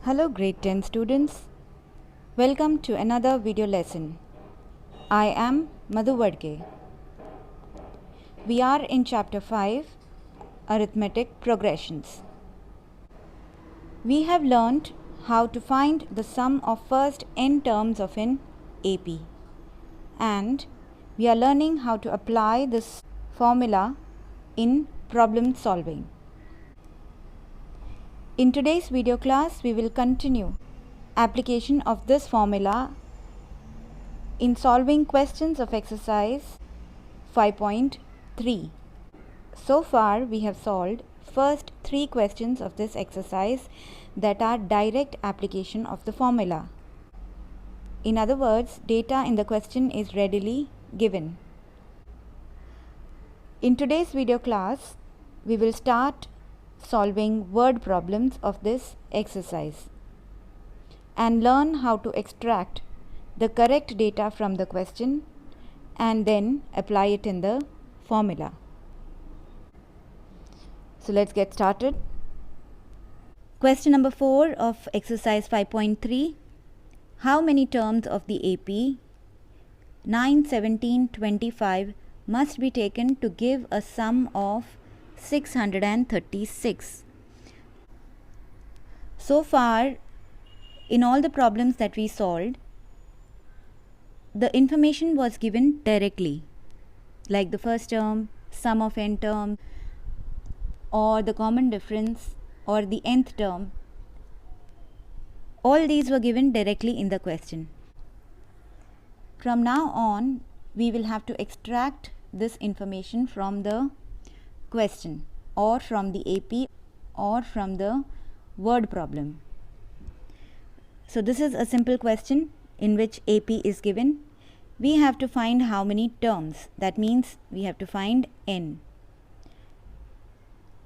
Hello grade 10 students. Welcome to another video lesson. I am Madhu Vadke. We are in chapter 5, Arithmetic Progressions. We have learnt how to find the sum of first n terms of an AP, and we are learning how to apply this formula in problem solving. In today's video class, we will continue application of this formula in solving questions of exercise 5.3. So far, we have solved first 3 questions of this exercise that are direct application of the formula. In other words, data in the question is readily given. In today's video class, we will start solving word problems of this exercise and learn how to extract the correct data from the question and then apply it in the formula. So let's get started. Question number 4 of exercise 5.3. How many terms of the AP 9, 17, 25 must be taken to give a sum of 636? So far, in all the problems that we solved, the information was given directly, like the first term, sum of n term, or the common difference, or the nth term. All these were given directly in the question. From now on, we will have to extract this information from the question, or from the AP, or from the word problem. So this is a simple question in which AP is given. We have to find how many terms. That means we have to find n.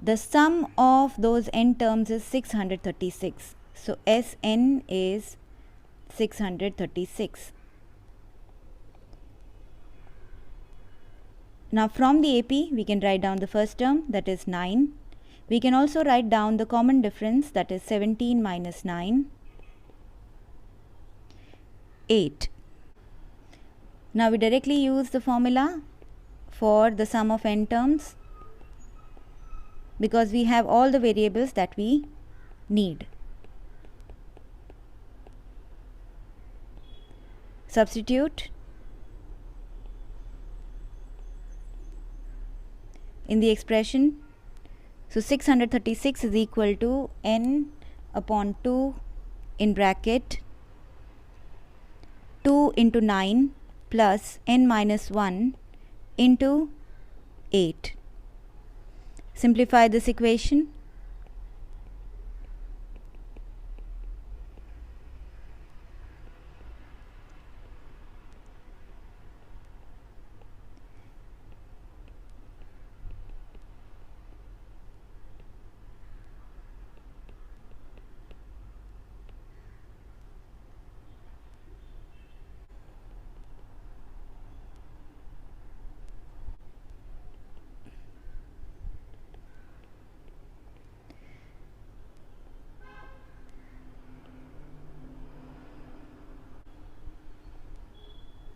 The sum of those n terms is 636. So Sn is 636. Now from the AP, we can write down the first term, that is 9. We can also write down the common difference, that is 17 minus 9, 8. Now we directly use the formula for the sum of n terms because we have all the variables that we need. Substitute in the expression. So 636 is equal to n upon 2 in bracket 2 into 9 plus n minus 1 into 8. Simplify this equation.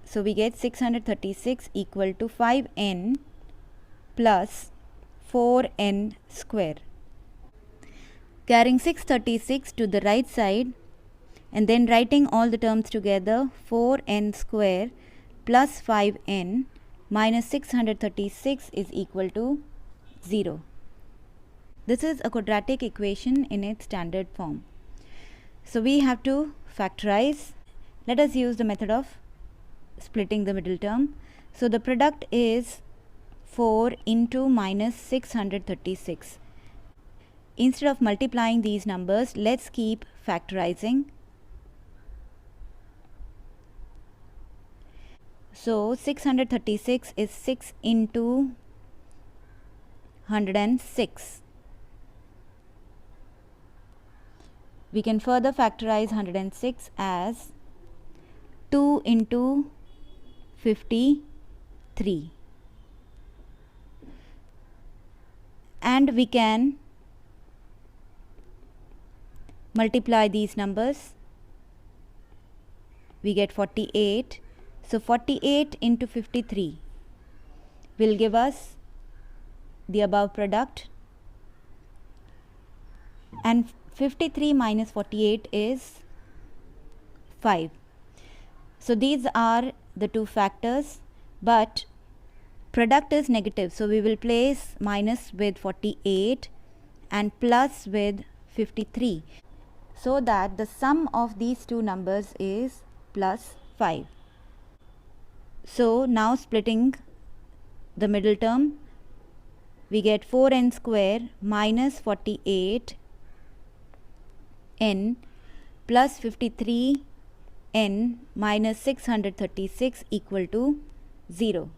So we get 636 equal to 5n plus 4n square. Carrying 636 to the right side and then writing all the terms together, 4n square plus 5n minus 636 is equal to 0. This is a quadratic equation in its standard form. So we have to factorize. Let us use the method of splitting the middle term. So the product is 4 into minus 636. Instead of multiplying these numbers, let's keep factorizing. So 636 is 6 into 106. We can further factorize 106 as 2 into 53, and we can Multiply these numbers. We get 48. So 48 into 53 will give us the above product, and 53 minus 48 is 5. So these are the two factors, but product is negative, so we will place minus with 48 and plus with 53, so that the sum of these two numbers is plus 5. So now splitting the middle term, we get 4n square minus 48n plus 53n minus 636 equal to 0.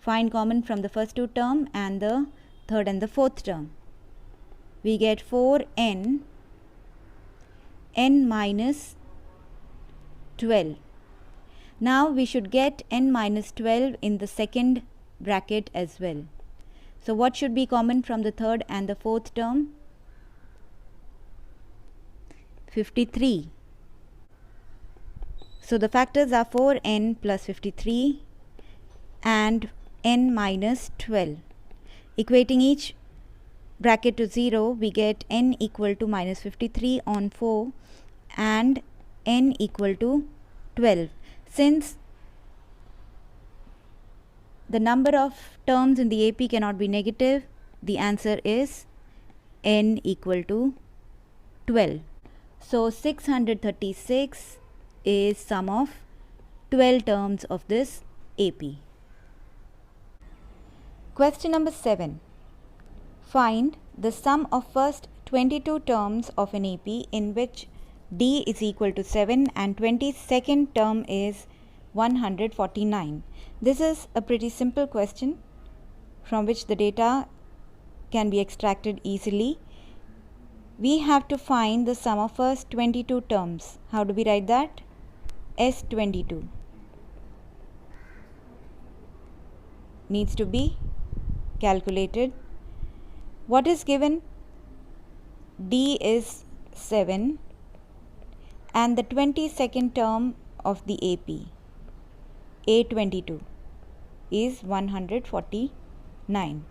Find common from the first two term and the third and the fourth term. We get 4n n minus 12. Now we should get n minus 12 in the second bracket as well. So what should be common from the third and the fourth term? 53. So the factors are 4n plus 53 and n minus 12. Equating each bracket to 0, we get n equal to minus 53 on 4 and n equal to 12. Since the number of terms in the AP cannot be negative, the answer is n equal to 12. So 636 is sum of 12 terms of this AP. Question number 7. Find the sum of first 22 terms of an AP in which D is equal to 7 and 22nd term is 149. This is a pretty simple question from which the data can be extracted easily. We have to find the sum of first 22 terms. How do we write that? S22 needs to be calculated. What is given? D is 7 and the 22nd term of the AP, A22, is 149.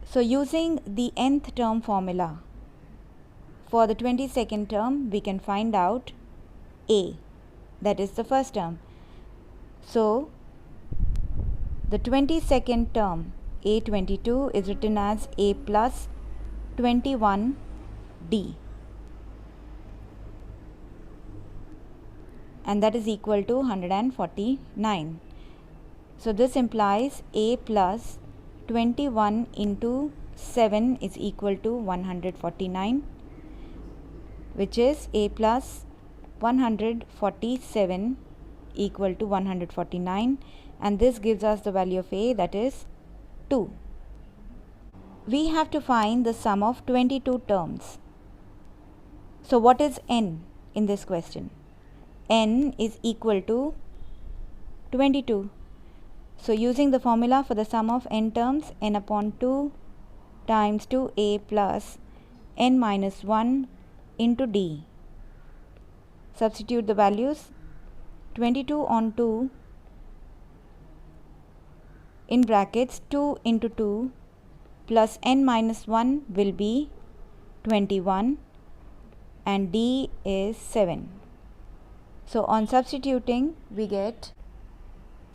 So using the nth term formula for the 22nd term, we can find out A, that is the first term. So the 22nd term, A22, is written as A plus 21D. And that is equal to 149. So this implies A plus 21 into 7 is equal to 149, which is A plus 147 equal to 149, and this gives us the value of A, that is 2. We have to find the sum of 22 terms. So what is n in this question? N is equal to 22. So using the formula for the sum of n terms, n upon 2 times 2a plus n minus 1 into d. Substitute the values. 22 on 2 in brackets 2 into 2 plus n minus 1 will be 21 and d is 7. So on substituting, we get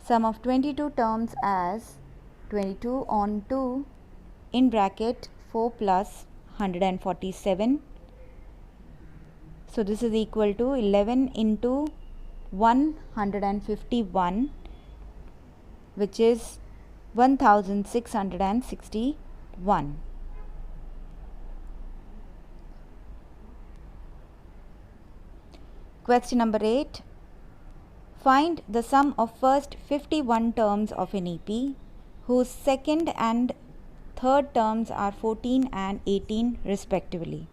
sum of 22 terms as 22 on 2 in bracket 4 plus 147. So this is equal to 11 into 151, which is 1661. Question number 8. Find the sum of first 51 terms of an EP whose second and third terms are 14 and 18 respectively.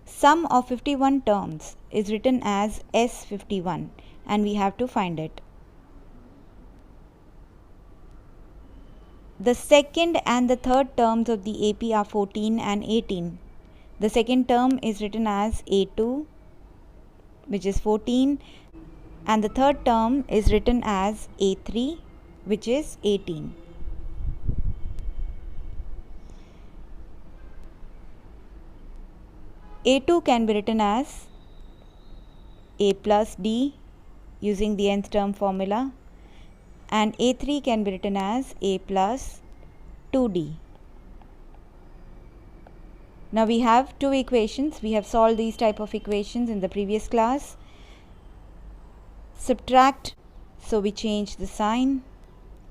Sum of 51 terms is written as S51 and we have to find it. The second and the third terms of the AP are 14 and 18. The second term is written as A2, which is 14, and the third term is written as A3, which is 18. A2 can be written as A plus D using the nth term formula, and A3 can be written as A plus 2D. Now we have two equations. We have solved these type of equations in the previous class. Subtract, so we change the sign.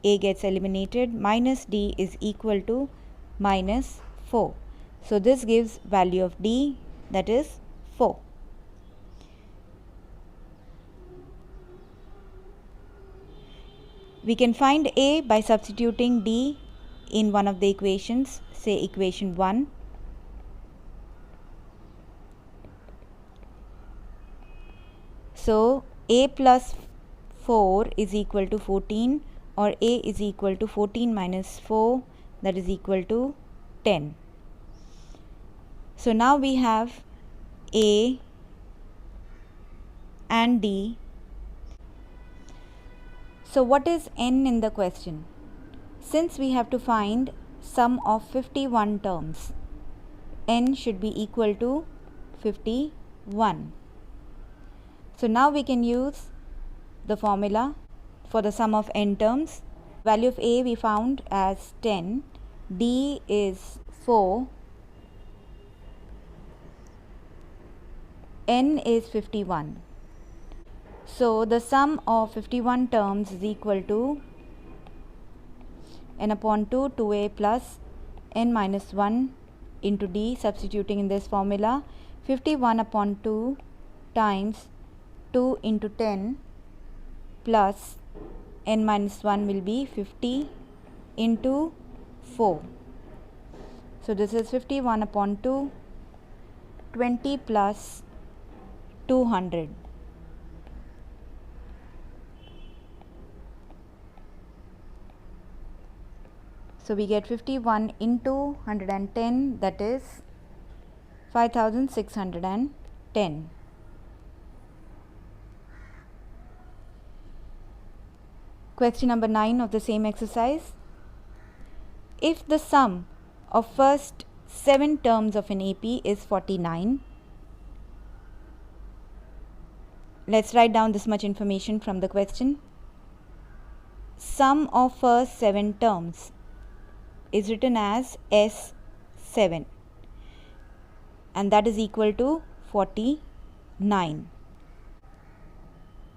A gets eliminated. Minus D is equal to minus 4. So this gives value of D, that is 4. We can find A by substituting D in one of the equations, say equation 1. So A plus 4 is equal to 14, or A is equal to 14 minus 4, that is equal to 10. So now we have A and D. So what is n in the question? Since we have to find sum of 51 terms, n should be equal to 51. So now we can use the formula for the sum of n terms. Value of A we found as 10, D is 4, n is 51. So the sum of 51 terms is equal to n upon 2, 2a plus n minus 1 into D, substituting in this formula. 51 upon 2 times 2 into 10 plus n minus 1 will be 50 into 4. So this is 51 upon 2, 20 plus 200. So we get 51 into 110, that is 5610. Question number 9 of the same exercise. If the sum of first 7 terms of an AP is 49, let's write down this much information from the question. Sum of first 7 terms is written as S7, and that is equal to 49.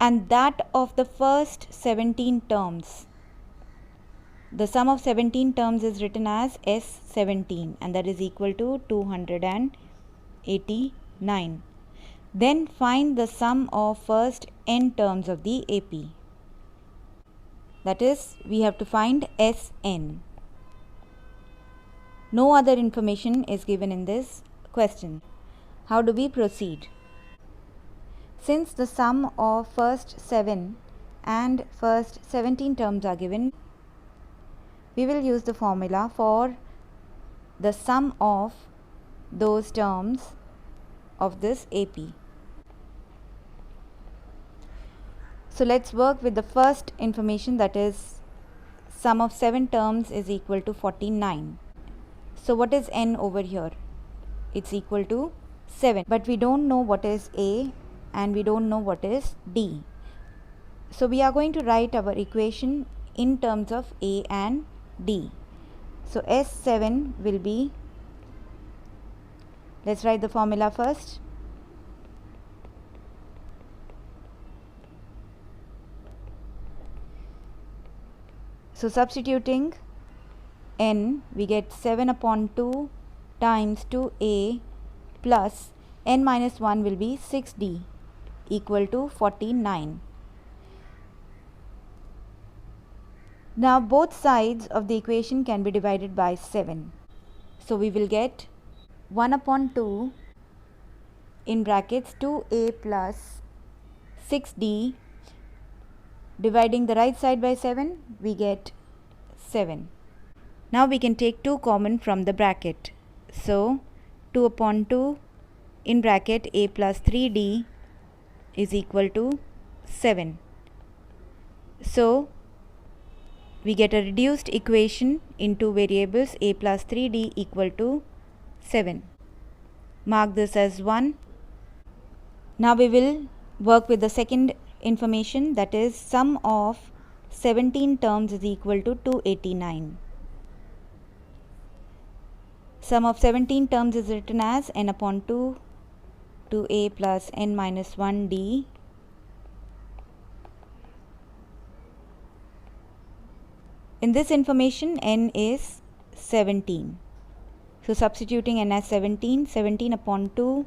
And that of the first 17 terms, the sum of 17 terms is written as S17, and that is equal to 289. Then find the sum of first n terms of the AP. That is, we have to find Sn. No other information is given in this question. How do we proceed? Since the sum of first 7 and first 17 terms are given, we will use the formula for the sum of those terms of this AP. So let's work with the first information, that is sum of 7 terms is equal to 49. So what is n over here? It's equal to 7, but we don't know what is A and we don't know what is D. So we are going to write our equation in terms of A and D. So S7 will be, let's write the formula first. So substituting n, we get 7 upon 2 times 2a plus n minus 1 will be 6d equal to 49. Now both sides of the equation can be divided by 7. So we will get 1 upon 2 in brackets 2a plus 6d. Dividing the right side by 7, we get 7. Now we can take 2 common from the bracket. So 2 upon 2 in bracket a plus 3d is equal to 7. So we get a reduced equation in 2 variables a plus 3d equal to 7. Mark this as 1. Now we will work with the second information, that is sum of 17 terms is equal to 289. Sum of 17 terms is written as n upon 2 2a plus n minus 1d in this information n is 17. So substituting n as 17, 17 upon 2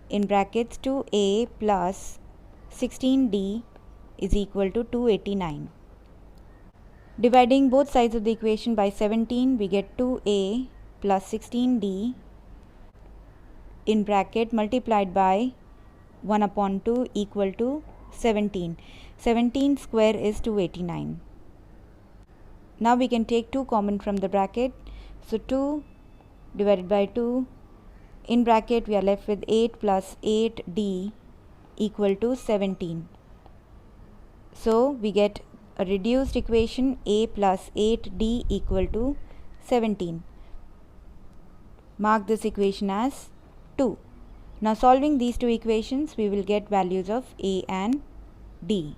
in brackets 2a plus 16d is equal to 289. Dividing both sides of the equation by 17, we get 2a plus 16d in bracket multiplied by 1 upon 2 equal to 17. 17 square is 289. Now we can take 2 common from the bracket. So 2 divided by 2, in bracket we are left with 8 plus 8d equal to 17. So we get a reduced equation a plus 8d equal to 17. Mark this equation as 2. Now solving these two equations, we will get values of a and d.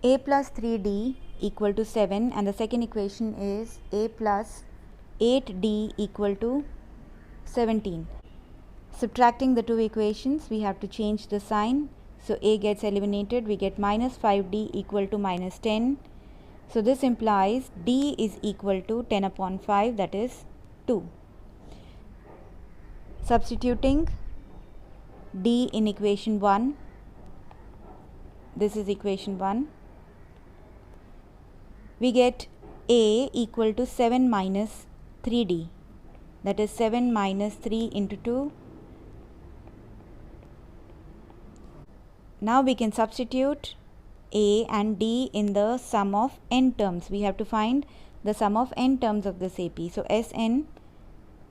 A plus 3d equal to 7, and the second equation is a plus 8d equal to 17. Subtracting the two equations, we have to change the sign. So a gets eliminated, we get minus 5d equal to minus 10. So this implies d is equal to 10 upon 5, that is 2. Substituting d in equation 1, this is equation 1, we get a equal to 7 minus 3d, that is 7 minus 3 into 2. Now we can substitute a and d in the sum of n terms. We have to find the sum of n terms of this AP. So Sn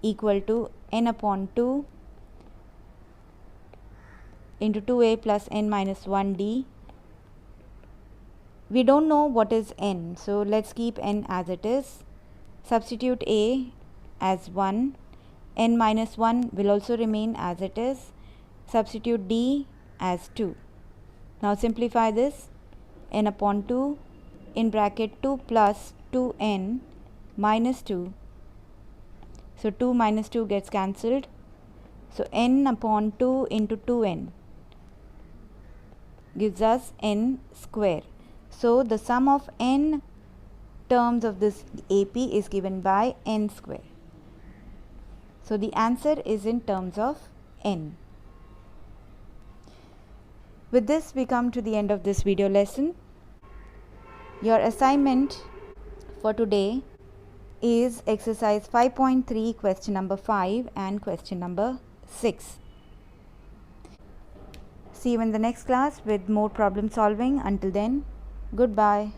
equal to n upon 2 into 2a plus n minus 1d. We don't know what is n, so let's keep n as it is. Substitute a as 1, n minus 1 will also remain as it is. Substitute d as 2. Now simplify this, n upon 2 in bracket 2 plus 2n minus 2. So 2 minus 2 gets cancelled. So n upon 2 into 2n gives us n square. So the sum of n terms of this AP is given by n square. So the answer is in terms of n. With this, we come to the end of this video lesson. Your assignment for today is exercise 5.3, question number 5 and question number 6. See you in the next class with more problem solving. Until then, goodbye.